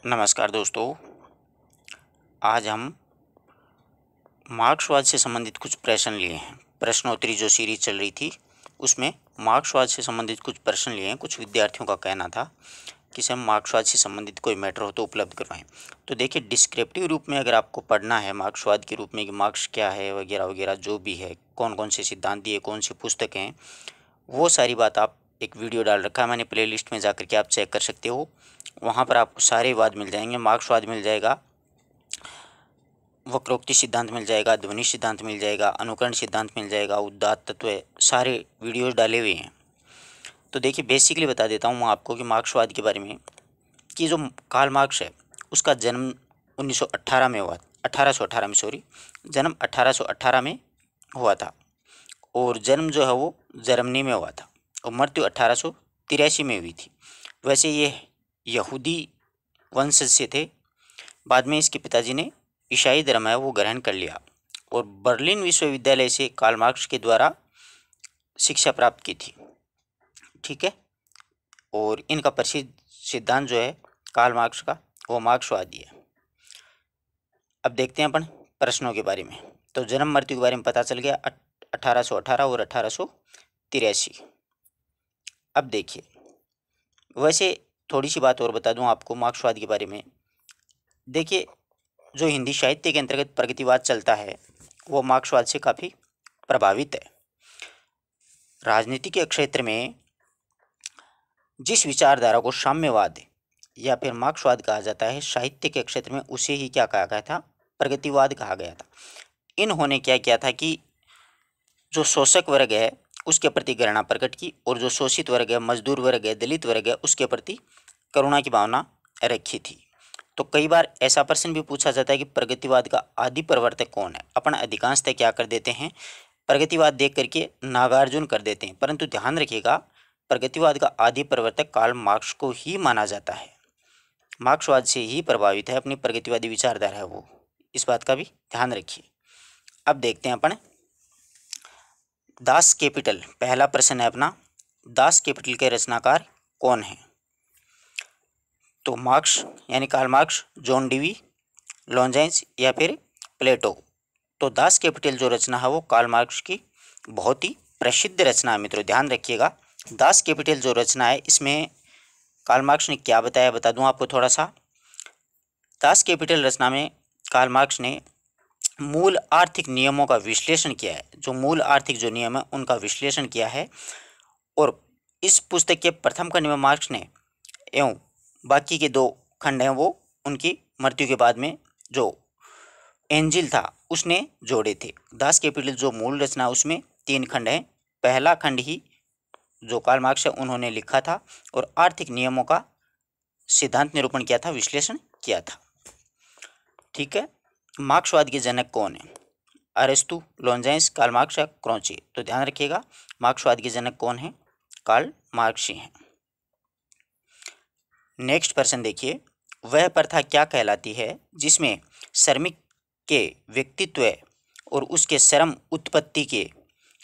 नमस्कार दोस्तों। आज हम मार्क्सवाद से संबंधित कुछ प्रश्न लिए हैं। प्रश्नोत्तरी जो सीरीज चल रही थी उसमें मार्क्सवाद से संबंधित कुछ प्रश्न लिए हैं। कुछ विद्यार्थियों का कहना था कि सर मार्क्सवाद से संबंधित कोई मैटर हो तो उपलब्ध करवाएं। तो देखिए, डिस्क्रिप्टिव रूप में अगर आपको पढ़ना है मार्क्सवाद के रूप में कि मार्क्स क्या है वगैरह वगैरह जो भी है, कौन कौन से सिद्धांत दिए, कौन सी पुस्तकें हैं, वो सारी बात आप एक वीडियो डाल रखा है मैंने प्लेलिस्ट में, जाकर के आप चेक कर सकते हो। वहाँ पर आपको सारे वाद मिल जाएंगे। मार्क्सवाद मिल जाएगा, वक्रोक्ति सिद्धांत मिल जाएगा, ध्वनि सिद्धांत मिल जाएगा, अनुकरण सिद्धांत मिल जाएगा, उदात्त तत्व, सारे वीडियोस डाले हुए हैं। तो देखिए, बेसिकली बता देता हूँ मैं आपको कि मार्क्सवाद के बारे में कि जो कार्ल मार्क्स है उसका जन्म 1918 में हुआ, 1818 में, सॉरी, जन्म 1818 में हुआ था। और जन्म जो है वो जर्मनी में हुआ था और मृत्यु 1883 में हुई थी। वैसे ये यहूदी वंश से थे। बाद में इसके पिताजी ने ईसाई धर्म है वो ग्रहण कर लिया और बर्लिन विश्वविद्यालय से कार्ल मार्क्स के द्वारा शिक्षा प्राप्त की थी। ठीक है। और इनका प्रसिद्ध सिद्धांत जो है कार्ल मार्क्स का वो मार्क्सवादी है। अब देखते हैं अपन प्रश्नों के बारे में। तो जन्म मृत्यु के बारे में पता चल गया, 1818 और 1883। अब देखिए, वैसे थोड़ी सी बात और बता दूं आपको मार्क्सवाद के बारे में। देखिए, जो हिंदी साहित्य के अंतर्गत प्रगतिवाद चलता है वो मार्क्सवाद से काफ़ी प्रभावित है। राजनीति के क्षेत्र में जिस विचारधारा को साम्यवाद या फिर मार्क्सवाद कहा जाता है, साहित्य के क्षेत्र में उसे ही क्या कहा गया था, प्रगतिवाद कहा गया था। इन्होंने क्या किया था कि जो शोषक वर्ग है उसके प्रति घृणा प्रकट की और जो शोषित वर्ग है, मजदूर वर्ग है, दलित वर्ग है, उसके प्रति करुणा की भावना रखी थी। तो कई बार ऐसा प्रश्न भी पूछा जाता है कि प्रगतिवाद का आदि प्रवर्तक कौन है। अपन अधिकांशतः क्या कर देते हैं, प्रगतिवाद देख करके नागार्जुन कर देते हैं, परंतु ध्यान रखिएगा प्रगतिवाद का आदि प्रवर्तक कार्ल मार्क्स को ही माना जाता है। मार्क्सवाद से ही प्रभावित है, अपनी प्रगतिवादी विचारधारा है वो, इस बात का भी ध्यान रखिए। अब देखते हैं अपन दास कैपिटल। पहला प्रश्न है अपना, दास कैपिटल के रचनाकार कौन है। तो मार्क्स यानी कार्ल मार्क्स, जॉन डीवी, लॉन्जेंस या फिर प्लेटो। तो दास कैपिटल जो रचना है वो कार्ल मार्क्स की बहुत ही प्रसिद्ध रचना है। मित्रों ध्यान रखिएगा, दास कैपिटल जो रचना है इसमें कार्ल मार्क्स ने क्या बताया, बता दूं आपको थोड़ा सा। दास कैपिटल रचना में कार्ल मार्क्स ने मूल आर्थिक नियमों का विश्लेषण किया है। जो मूल आर्थिक जो नियम है उनका विश्लेषण किया है। और इस पुस्तक के प्रथम खंड में मार्क्स ने एवं बाकी के दो खंड हैं वो उनकी मृत्यु के बाद में जो एंजिल था उसने जोड़े थे। दास कैपिटल जो मूल रचना उसमें 3 खंड हैं। पहला खंड ही जो कार्ल मार्क्स है उन्होंने लिखा था और आर्थिक नियमों का सिद्धांत निरूपण किया था, विश्लेषण किया था। ठीक है। मार्क्सवाद के जनक कौन है, अरस्तु, लॉन्जेंस, कार्ल मार्क्स या क्रोचे। तो ध्यान रखिएगा मार्क्सवाद के जनक कौन है, कार्ल मार्क्स ही हैं। नेक्स्ट प्रश्न देखिए, वह प्रथा क्या कहलाती है जिसमें श्रमिक के व्यक्तित्व और उसके श्रम उत्पत्ति के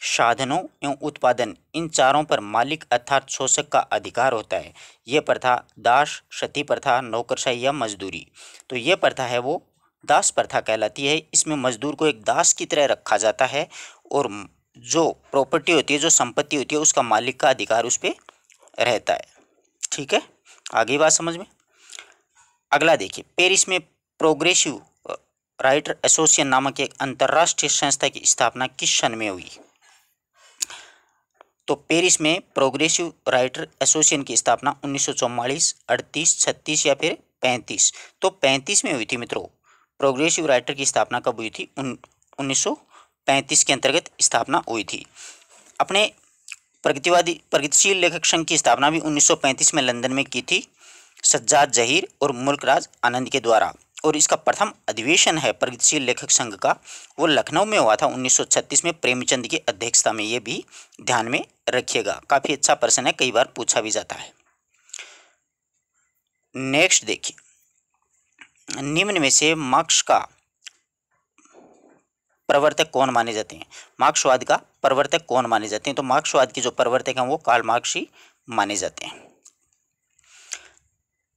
साधनों एवं उत्पादन इन चारों पर मालिक अर्थात शोषक का अधिकार होता है। यह प्रथा दास, सती प्रथा, नौकरशाही या मजदूरी। तो यह प्रथा है वो दास प्रथा कहलाती है। इसमें मजदूर को एक दास की तरह रखा जाता है और जो प्रॉपर्टी होती है, जो संपत्ति होती है, उसका मालिक का अधिकार उस पर रहता है। ठीक है, आगे बात समझ में। अगला देखिए, पेरिस में प्रोग्रेसिव राइटर एसोसिएशन नामक एक अंतर्राष्ट्रीय संस्था की स्थापना किस सन में हुई। तो पेरिस में प्रोग्रेसिव राइटर एसोसिएशन की स्थापना 1944, 38, 36 या फिर 35। तो 35 में हुई थी मित्रों। प्रोग्रेसिव राइटर की स्थापना कब हुई थी, 1935 के अंतर्गत स्थापना हुई थी। अपने प्रगतिशील लेखक संघ की स्थापना भी 1935 में लंदन में की थी सज्जाद जहीर और मुल्कराज आनंद के द्वारा। और इसका प्रथम अधिवेशन है प्रगतिशील लेखक संघ का, वो लखनऊ में हुआ था 1936 में, प्रेमचंद की अध्यक्षता में। ये भी ध्यान में रखिएगा, काफ़ी अच्छा प्रश्न है, कई बार पूछा भी जाता है। नेक्स्ट देखिए, निम्न में से मार्क्स का प्रवर्तक कौन माने जाते हैं। मार्क्सवाद का प्रवर्तक कौन माने जाते हैं। तो मार्क्सवाद के जो प्रवर्तक हैं वो कार्ल मार्क्स ही माने जाते हैं।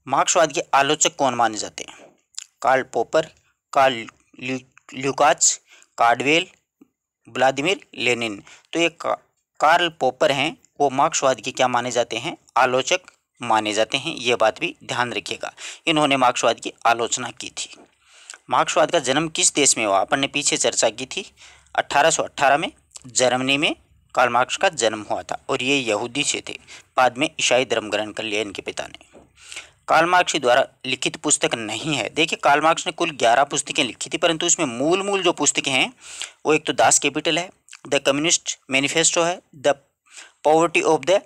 मार्क्सवाद के आलोचक कौन माने जाते हैं? कार्ल पोपर, कार्ल ल्यूकाच, कार्डवेल, व्लादिमीर लेनिन। तो ये कार्ल पोपर हैं, वो मार्क्सवाद के क्या माने जाते हैं? आलोचक माने जाते हैं। ये बात भी ध्यान रखिएगा, इन्होंने मार्क्सवाद की आलोचना की थी। मार्क्सवाद का जन्म किस देश में हुआ? अपन ने पीछे चर्चा की थी, 1818 में जर्मनी में कार्ल मार्क्स का जन्म हुआ था और ये यहूदी से थे, बाद में ईसाई धर्म ग्रहण कर लिया इनके पिता ने। कार्ल मार्क्स के द्वारा लिखित पुस्तक नहीं है। देखिए, कार्ल मार्क्स ने कुल 11 पुस्तकें लिखी थी, परंतु उसमें मूल जो पुस्तकें हैं वो एक तो दास कैपिटल है, द कम्युनिस्ट मैनिफेस्टो है, the poverty of the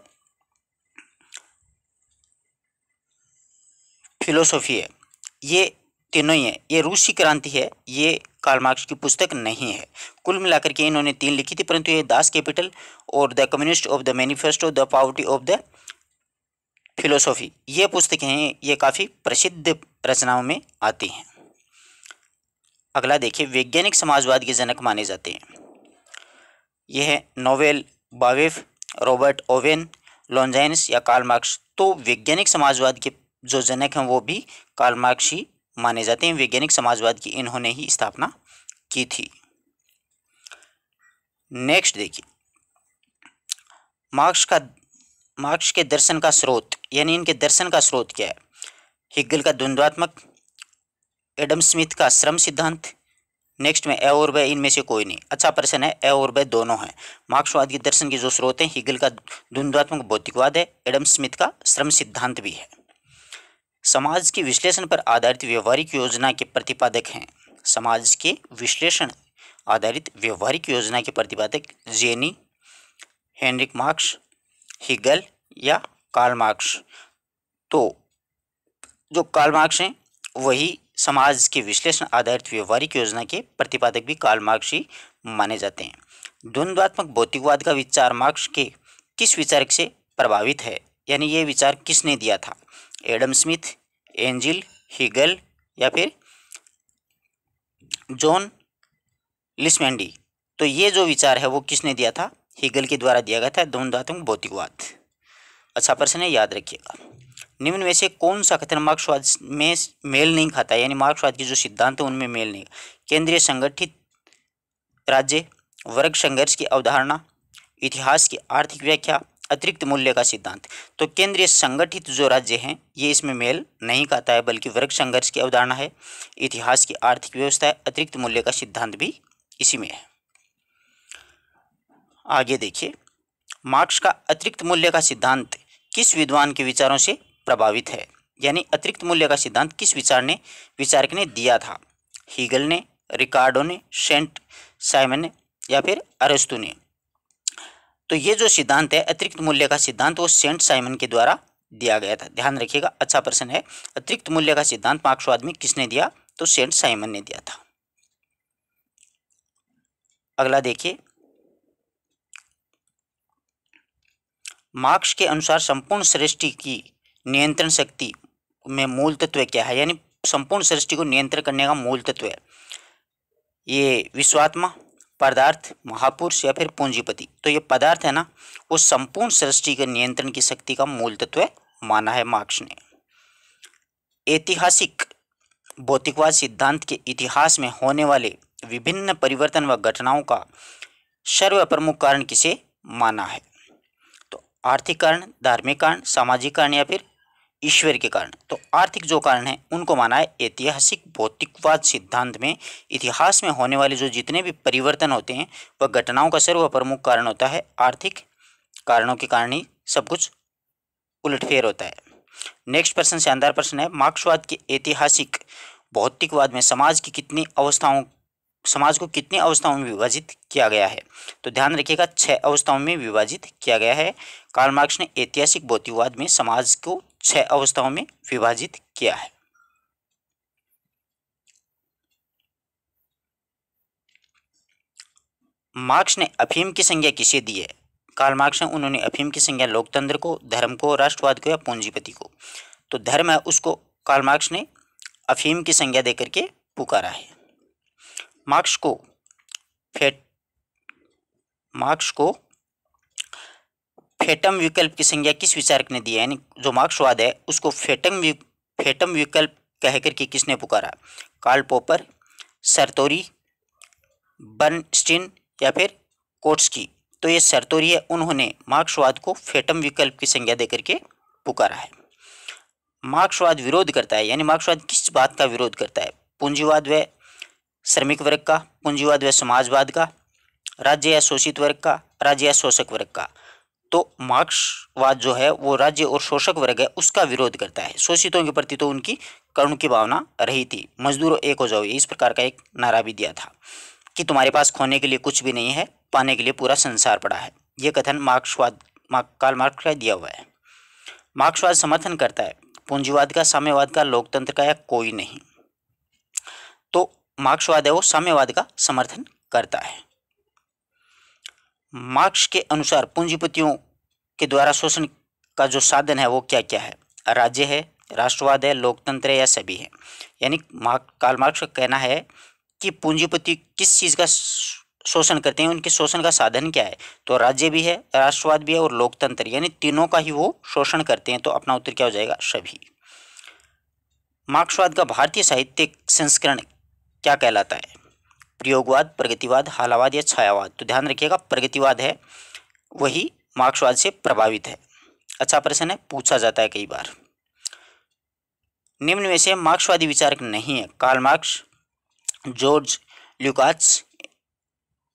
philosophy है। ये तीनों ही है। ये रूसी क्रांति है, ये कार्ल मार्क्स की पुस्तक नहीं है। कुल मिलाकर के इन्होंने 3 लिखी थी, परंतु ये दास कैपिटल और the communist of the manifesto, the poverty of the philosophy, ये पुस्तकें हैं, ये काफ़ी प्रसिद्ध रचनाओं में आती हैं। अगला देखिए, वैज्ञानिक समाजवाद के जनक माने जाते हैं। यह है नोवेल बावेफ, रॉबर्ट ओवेन, लॉन्जाइन्स या कार्ल मार्क्स। तो वैज्ञानिक समाजवाद के जो जनक हैं वो भी कार्ल मार्क्स ही माने जाते हैं। वैज्ञानिक समाजवाद की इन्होंने ही स्थापना की थी। नेक्स्ट देखिए, मार्क्स के दर्शन का स्रोत, यानी इनके दर्शन का स्रोत क्या है? हेगल का द्वंद्वात्मक, एडम स्मिथ का श्रम सिद्धांत, नेक्स्ट में ए और ब, इनमें से कोई नहीं। अच्छा प्रश्न है, ए और ब दोनों हैं। मार्क्सवाद के दर्शन के जो स्रोत हैं, हेगल का द्वंद्वात्मक भौतिकवाद है, एडम स्मिथ का श्रम सिद्धांत भी है। समाज के विश्लेषण पर आधारित व्यवहारिक योजना के प्रतिपादक हैं। समाज के विश्लेषण आधारित व्यवहारिक योजना के प्रतिपादक जेनी, हेनरिक मार्क्स, हेगल या कार्ल मार्क्स। तो जो कार्ल मार्क्स हैं वही समाज के विश्लेषण आधारित व्यवहारिक योजना के प्रतिपादक भी कार्ल मार्क्स ही माने जाते हैं। द्वंद्वात्मक भौतिकवाद का विचार मार्क्स के किस विचारक से प्रभावित है, यानी ये विचार किसने दिया था? एडम स्मिथ, एंजिल, हेगल या फिर जॉन लिस्मेंडी। तो ये जो विचार है वो किसने दिया था? हेगल के द्वारा दिया गया था, द्वंद्वात्मक भौतिकवाद। अच्छा प्रश्न है, याद रखिएगा। निम्न में से कौन सा कथन मार्क्सवाद में मेल नहीं खाता, यानी मार्क्सवाद के जो सिद्धांत है उनमें मेल नहीं? केंद्रीय संगठित राज्य, वर्ग संघर्ष की अवधारणा, इतिहास की आर्थिक व्याख्या, अतिरिक्त मूल्य का सिद्धांत। तो केंद्रीय संगठित जो राज्य हैं ये इसमें मेल नहीं खाता है, बल्कि वर्ग संघर्ष की अवधारणा है, इतिहास की आर्थिक व्यवस्था है, अतिरिक्त मूल्य का सिद्धांत भी इसी में है। आगे देखिए, मार्क्स का अतिरिक्त मूल्य का सिद्धांत किस विद्वान के विचारों से प्रभावित है, यानी अतिरिक्त मूल्य का सिद्धांत किस विचारक ने दिया था? हीगल ने, रिकार्डो ने, सेंट साइमन ने या फिर अरस्तु ने? तो ये जो सिद्धांत है अतिरिक्त मूल्य का सिद्धांत, वो सेंट साइमन के द्वारा दिया गया था। ध्यान रखिएगा, अच्छा प्रश्न है। अतिरिक्त मूल्य का सिद्धांत मार्क्सवाद में किसने दिया? तो सेंट साइमन ने दिया था। अगला देखिए, मार्क्स के अनुसार संपूर्ण सृष्टि की नियंत्रण शक्ति में मूल तत्व क्या है, यानी संपूर्ण सृष्टि को नियंत्रण करने का मूल तत्व है? ये विश्वात्मा, पदार्थ, महापुरुष या फिर पूंजीपति? तो ये पदार्थ है ना, वो संपूर्ण सृष्टि के नियंत्रण की शक्ति का मूल तत्व माना है मार्क्स ने। ऐतिहासिक भौतिकवाद सिद्धांत के इतिहास में होने वाले विभिन्न परिवर्तन व घटनाओं का सर्वप्रमुख कारण किसे माना है? तो आर्थिक कारण, धार्मिक कारण, सामाजिक कारण या फिर ईश्वर के कारण? तो आर्थिक जो कारण है उनको माना है। ऐतिहासिक भौतिकवाद सिद्धांत में इतिहास में होने वाले जो जितने भी परिवर्तन होते हैं वह घटनाओं का सर्वप्रमुख कारण होता है। आर्थिक कारणों के कारण ही सब कुछ उलटफेर होता है। नेक्स्ट प्रश्न शानदार प्रश्न है, मार्क्सवाद के ऐतिहासिक भौतिकवाद में समाज को कितनी अवस्थाओं में विभाजित किया गया है? तो ध्यान रखिएगा, 6 अवस्थाओं में विभाजित किया गया है। कार्ल मार्क्स ने ऐतिहासिक भौतिकवाद में समाज को 6 अवस्थाओं में विभाजित किया है। मार्क्स ने अफीम की संज्ञा किसे दी है? कार्ल मार्क्स ने उन्होंने अफीम की संज्ञा लोकतंत्र को, धर्म को, राष्ट्रवाद को या पूंजीपति को? तो धर्म है उसको कार्ल मार्क्स ने अफीम की संज्ञा देकर के पुकारा है। मार्क्स को फेटम विकल्प की संज्ञा किस विचारक ने दी है? यानी जो मार्क्सवाद है उसको फेटम फेटम विकल्प कहकर के किसने पुकारा? कार्ल पॉपर, सरतोरी, बर्नस्टीन या फिर कोट्स्की? तो ये सरतोरी है, उन्होंने मार्क्सवाद को फेटम विकल्प की संज्ञा देकर के पुकारा है। मार्क्सवाद विरोध करता है, यानी मार्क्सवाद किस बात का विरोध करता है? पूंजीवाद व श्रमिक वर्ग का, पूंजीवाद व समाजवाद का, राज्य या शोषित वर्ग का, राज्य या शोषक वर्ग का? तो मार्क्सवाद जो है वो राज्य और शोषक वर्ग है उसका विरोध करता है। शोषितों के प्रति तो उनकी करुण की भावना रही थी। मजदूरों एक हो जाओ, इस प्रकार का एक नारा भी दिया था कि तुम्हारे पास खोने के लिए कुछ भी नहीं है, पाने के लिए पूरा संसार पड़ा है। ये कथन कार्ल मार्क्स का दिया हुआ है। मार्क्सवाद समर्थन करता है पूंजीवाद का, साम्यवाद का, लोकतंत्र का, या कोई नहीं? तो मार्क्सवाद है वो साम्यवाद का समर्थन करता है। मार्क्स के अनुसार पूंजीपतियों के द्वारा शोषण का जो साधन है वो क्या क्या है? राज्य है, राष्ट्रवाद है, लोकतंत्र है, या सभी है? यानी कार्ल मार्क्स का कहना है कि पूंजीपति किस चीज़ का शोषण करते हैं, उनके शोषण का साधन क्या है? तो राज्य भी है, राष्ट्रवाद भी है और लोकतंत्र, यानी तीनों का ही वो शोषण करते हैं। तो अपना उत्तर क्या हो जाएगा? सभी। मार्क्सवाद का भारतीय साहित्यिक संस्करण क्या कहलाता है? प्रयोगवाद, प्रगतिवाद, हालावाद या छायावाद? तो ध्यान रखिएगा, प्रगतिवाद है वही मार्क्सवाद से प्रभावित है। अच्छा प्रश्न है, पूछा जाता है कई बार। निम्न में से मार्क्सवादी विचारक नहीं है? कार्ल मार्क्स, जॉर्ज ल्यूकाच,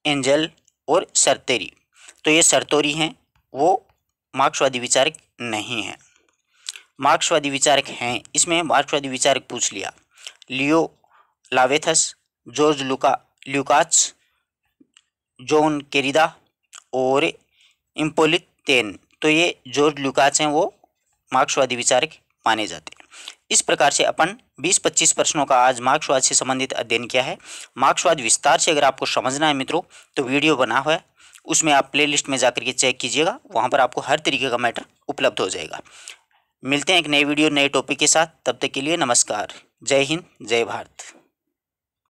एंजल और सरतेरी? तो ये सरतोरी हैं, वो मार्क्सवादी विचारक नहीं है। मार्क्सवादी विचारक हैं, इसमें मार्क्सवादी विचारक पूछ लिया। लियो लावेथस, जॉर्ज ल्यूकाच, जॉन केरिदा और इम्पोलित तेन? तो ये जॉर्ज ल्यूकाच हैं, वो मार्क्सवादी विचारक माने जाते हैं। इस प्रकार से अपन 20-25 प्रश्नों का आज मार्क्सवाद से संबंधित अध्ययन किया है। मार्क्सवाद विस्तार से अगर आपको समझना है मित्रों तो वीडियो बना हुआ है, उसमें आप प्लेलिस्ट में जाकर के चेक कीजिएगा, वहाँ पर आपको हर तरीके का मैटर उपलब्ध हो जाएगा। मिलते हैं एक नए वीडियो नए टॉपिक के साथ, तब तक के लिए नमस्कार। जय हिंद, जय भारत।